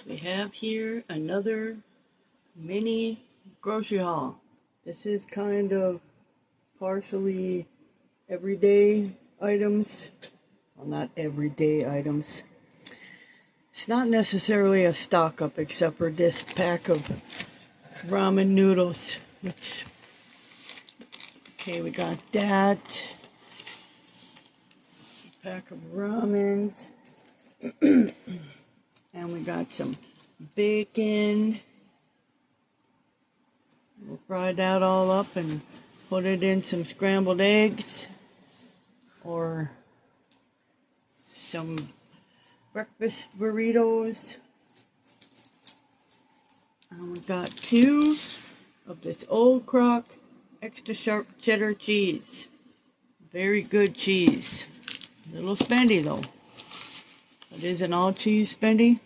We have here another mini grocery haul. This is kind of partially everyday items. Well, not everyday items. It's not necessarily a stock up except for this pack of ramen noodles, which, okay, we got that. A pack of ramens. And we got some bacon. We'll fry that all up and put it in some scrambled eggs or some breakfast burritos. And we got 2 of this Old Crock extra sharp cheddar cheese. Very good cheese. A little spendy though. It isn't all cheese spendy.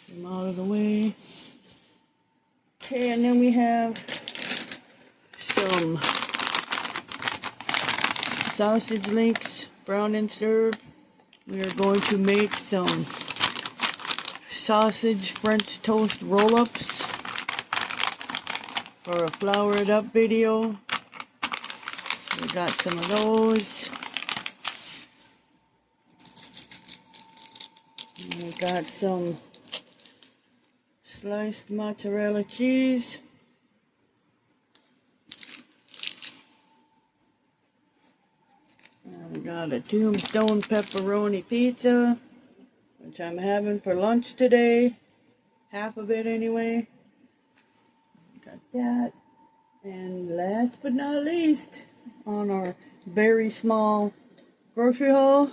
Get them out of the way. Okay, and then we have some sausage links, brown and served. We are going to make some sausage French toast roll-ups for a Flour It Up video. So we got some of those. And we got some sliced mozzarella cheese. And we got a Tombstone pepperoni pizza, which I'm having for lunch today. Half of it anyway. Got that. And last but not least, on our very small grocery haul,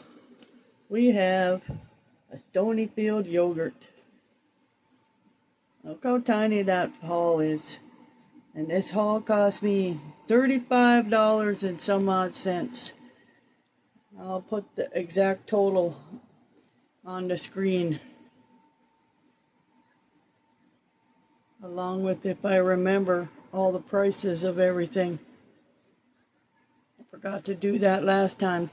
we have a Stonyfield yogurt. Look how tiny that haul is. And this haul cost me $35 and some odd cents. I'll put the exact total on the screen, along with, if I remember, all the prices of everything. I forgot to do that last time.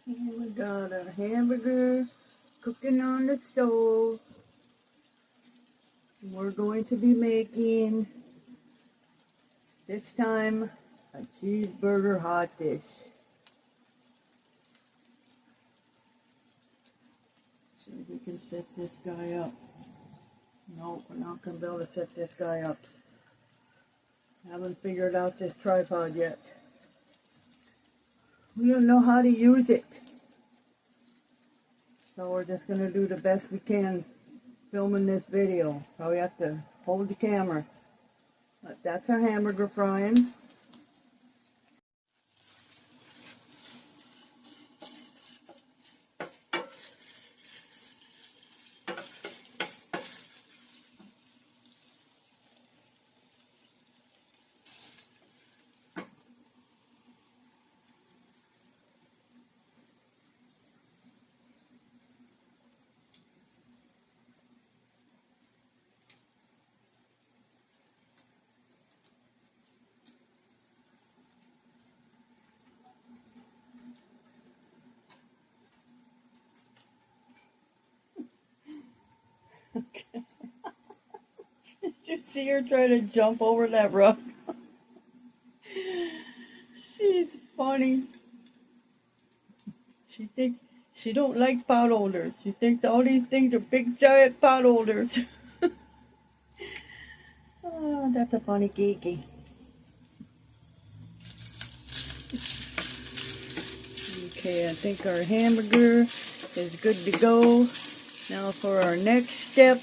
Here we got a hamburger cooking on the stove. We're going to be making, this time, a cheeseburger hot dish. See if we can set this guy up. Nope, we're not going to be able to set this guy up. Haven't figured out this tripod yet. We don't know how to use it. So we're just going to do the best we can filming this video. Probably have to hold the camera. But that's our hamburger frying. Okay. Did you see her try to jump over that rug? She's funny. She thinks she don't like pot holders. She thinks all these things are big giant pot holders. Oh, that's a funny kiki. Okay, I think our hamburger is good to go. Now for our next step.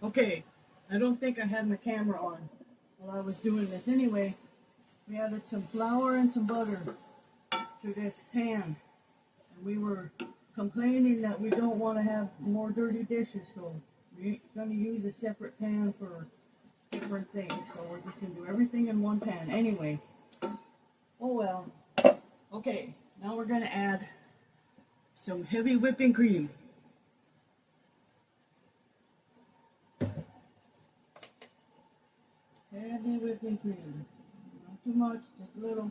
Okay, I don't think I had my camera on while I was doing this. Anyway, we added some flour and some butter to this pan. And we were complaining that we don't want to have more dirty dishes, so we're going to use a separate pan for different things. So we're just going to do everything in one pan. Anyway, oh well. Okay. Now we're going to add some heavy whipping cream. Heavy whipping cream. too much, just a little.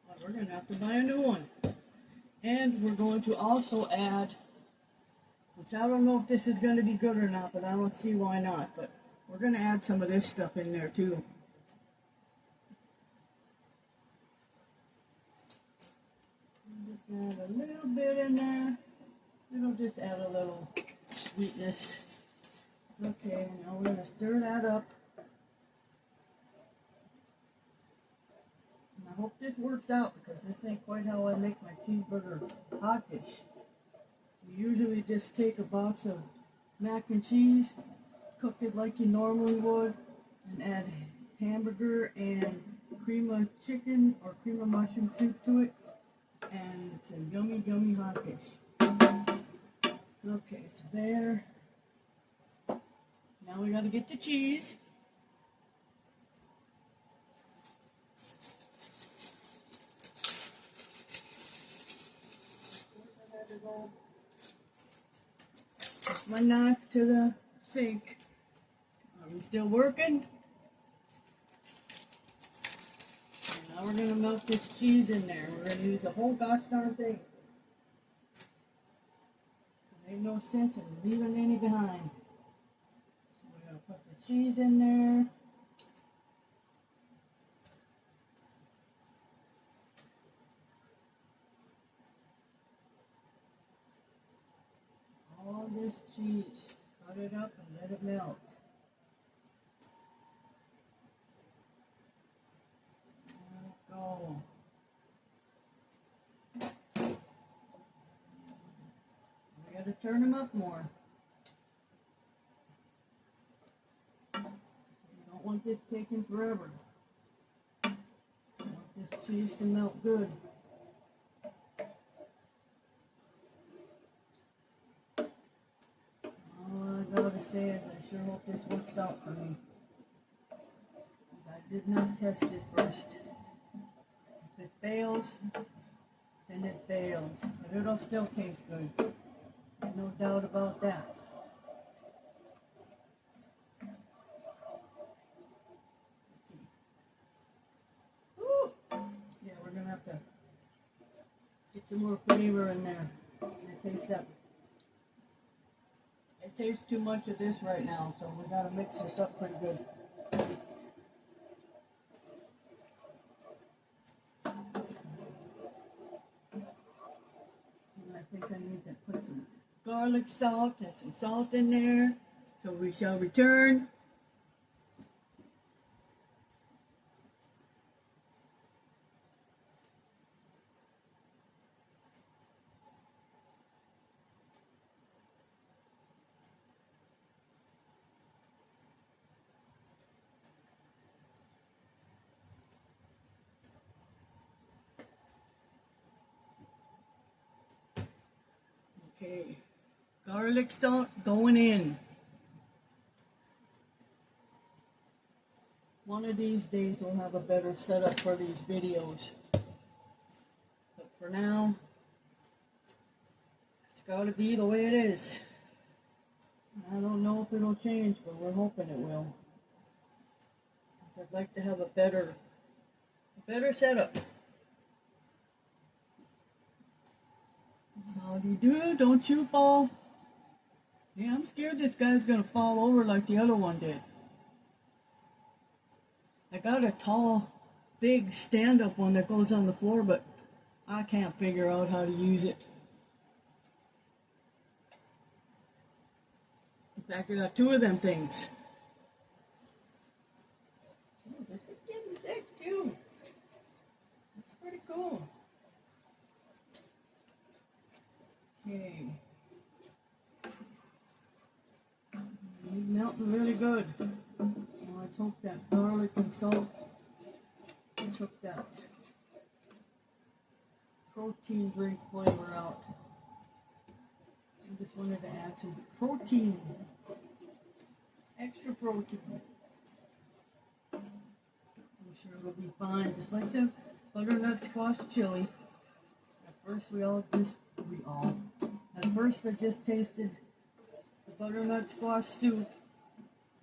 But we're going to have to buy a new one. And we're going to also add, which I don't know if this is going to be good or not, but I don't see why not. But we're going to add some of this stuff in there too. I'm just going to add a little bit in there. It'll just add a little sweetness. Okay, now we're going to stir that up. And I hope this works out because this ain't quite how I make my cheeseburger hot dish. You usually just take a box of mac and cheese, cook it like you normally would, and add hamburger and cream of chicken or cream of mushroom soup to it, and it's a yummy, yummy hot dish. Okay, so there. Now we gotta get the cheese. Put my knife to the sink. Are we still working? And now we're gonna melt this cheese in there. We're gonna use the whole gosh darn thing. There ain't no sense in leaving any behind. So we're gonna put the cheese in there. All this cheese. Cut it up and let it melt. Let it go. We gotta turn them up more. You don't want this taking forever. You want this cheese to melt good. All I gotta say is I sure hope this works out for me. I did not test it first. If it fails, then it fails. But it'll still taste good. No doubt about that. Let's see. Woo! Yeah, we're gonna have to get some more flavor in there. I taste that. It tastes too much of this right now, so we gotta mix this up pretty good. And I think I need to put some garlic salt and some salt in there. So we shall return. Okay, garlic salt going in. One of these days we'll have a better setup for these videos. But for now, it's gotta be the way it is. I don't know if it'll change, but we're hoping it will. I'd like to have a better setup. Howdy do, don't you fall. Yeah, I'm scared this guy's gonna fall over like the other one did. I got a tall, big stand-up one that goes on the floor, but I can't figure out how to use it. In fact, I got two of them things. Oh, this is getting thick too. That's pretty cool. Okay. It's melting really good. Well, I took that garlic and salt. I took that protein drink flavor out. I just wanted to add some protein. Extra protein. I'm sure it'll be fine. Just like the butternut squash chili. At first I just tasted the butternut squash soup,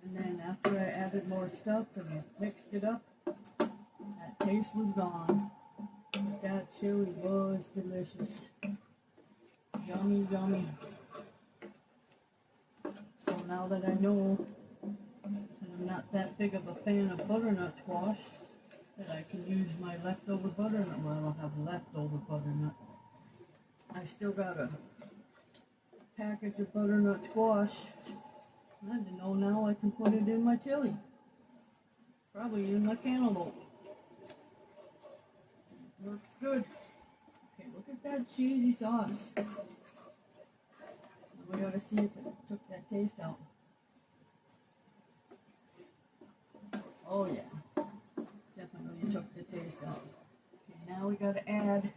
and then after I added more stuff and mixed it up, taste was gone. But that chili was delicious. Yummy, yummy. So now that I know that I'm not that big of a fan of butternut squash, that I can use my leftover butternut. Well, I don't have leftover butternut. I still got a package of butternut squash. I didn't know now I can put it in my chili. Probably in my cantaloupe. Works good. Okay, look at that cheesy sauce. We gotta see if it took that taste out. Oh yeah, definitely took the taste out. Okay, now we gotta add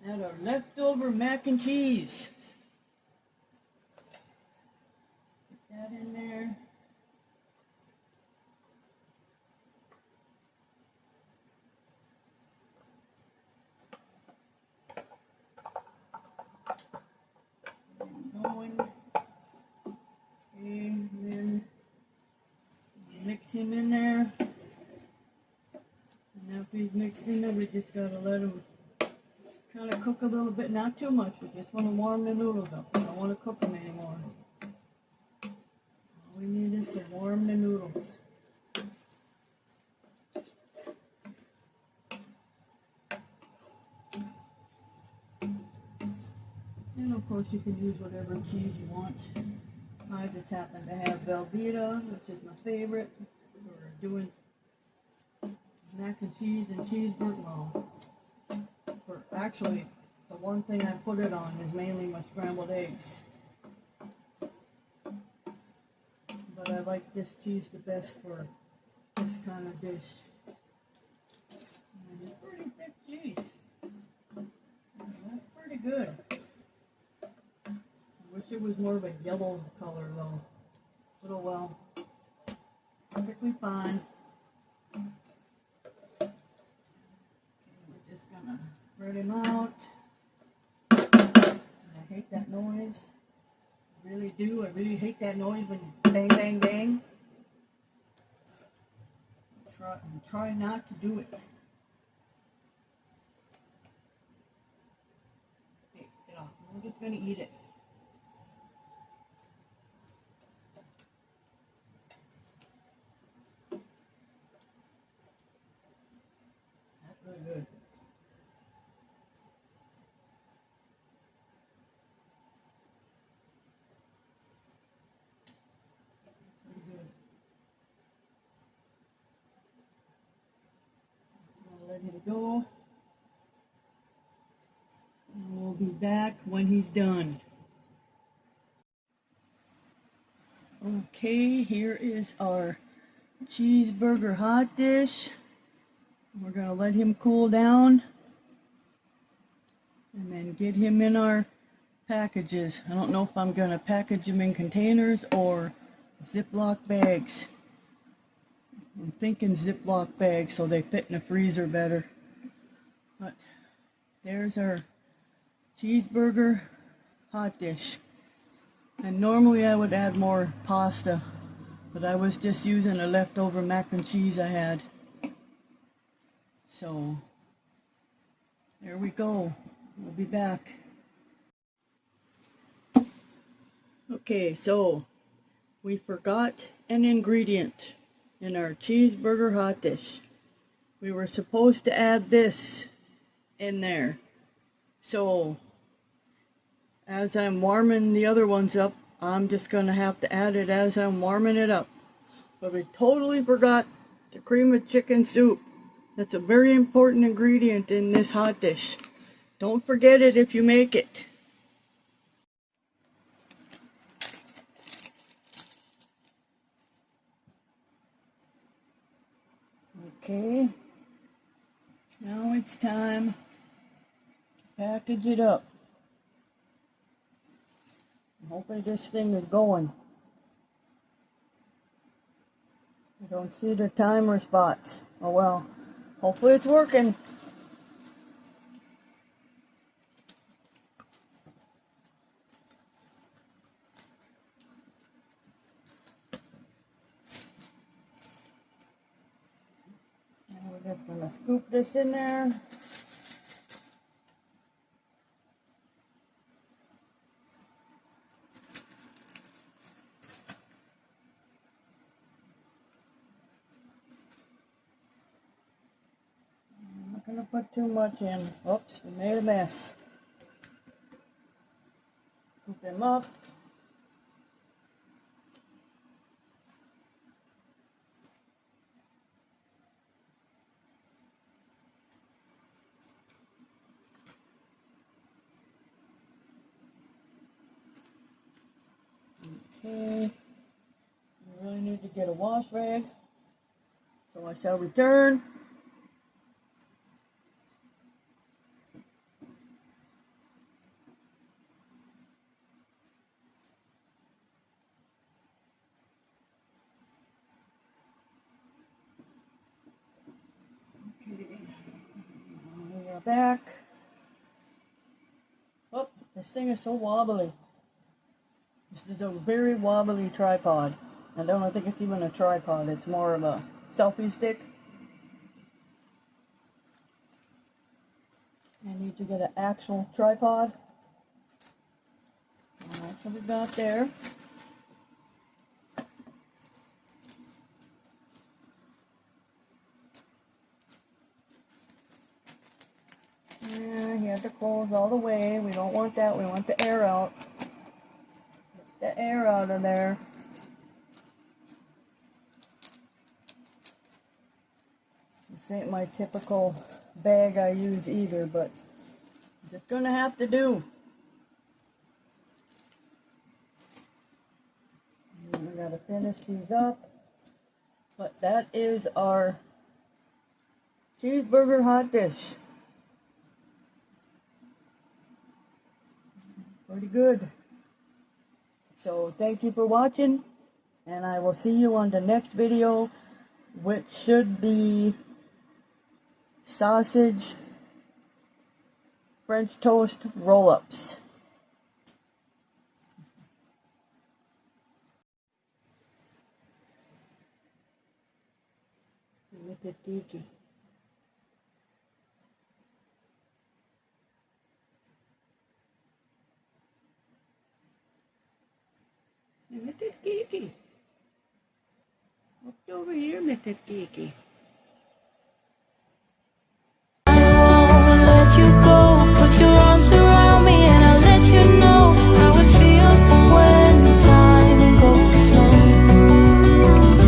our leftover mac and cheese. Put that in there. Going. Okay, and then mix him in there. And after he's mixed in there, we just gotta let him kind of cook a little bit, not too much. We just want to warm the noodles up. We don't want to cook them anymore. All we need is to warm the noodles. And of course you can use whatever cheese you want. I just happen to have Velveeta, which is my favorite. We're doing mac and cheese and cheeseburger. Well, actually, the one thing I put it on is mainly my scrambled eggs. But I like this cheese the best for this kind of dish. And it's pretty thick cheese. That's pretty good. I wish it was more of a yellow color though. But oh well. Perfectly fine. We're just gonna spread him out. I hate that noise. I really do. I really hate that noise when you bang, bang, bang. Try not to do it. Hey, get off. I'm just gonna eat it. That's really good. Let him go, and we'll be back when he's done. Okay, here is our cheeseburger hot dish. We're going to let him cool down and then get him in our packages. I don't know if I'm going to package them in containers or Ziploc bags. I'm thinking Ziploc bags so they fit in the freezer better. But there's our cheeseburger hot dish. And normally I would add more pasta, but I was just using a leftover mac and cheese I had. So there we go. We'll be back. Okay, so we forgot an ingredient in our cheeseburger hot dish. We were supposed to add this in there. So as I'm warming the other ones up, I'm just going to have to add it as I'm warming it up. But we totally forgot the cream of chicken soup. That's a very important ingredient in this hot dish. Don't forget it if you make it. Okay, now it's time to package it up. Hopefully this thing is going. I don't see the timer spots. Oh well, hopefully it's working. just gonna scoop this in there. I'm not gonna put too much in. Oops, we made a mess. Scoop them up. Okay, I really need to get a wash rag, so I shall return. Okay, we are back. Oh, this thing is so wobbly. This is a very wobbly tripod. I don't think it's even a tripod, it's more of a selfie stick. I need to get an actual tripod. That's what we got there. Yeah, you have to close all the way. We don't want that. We want the air out. Get the air out of there. This ain't my typical bag I use either, but just gonna have to do. And we gotta finish these up. But that is our cheeseburger hot dish. Pretty good. So thank you for watching, and I will see you on the next video, which should be sausage French toast roll-ups. Look at Kiki. Look at Kiki. Look over here, Mr. Kiki.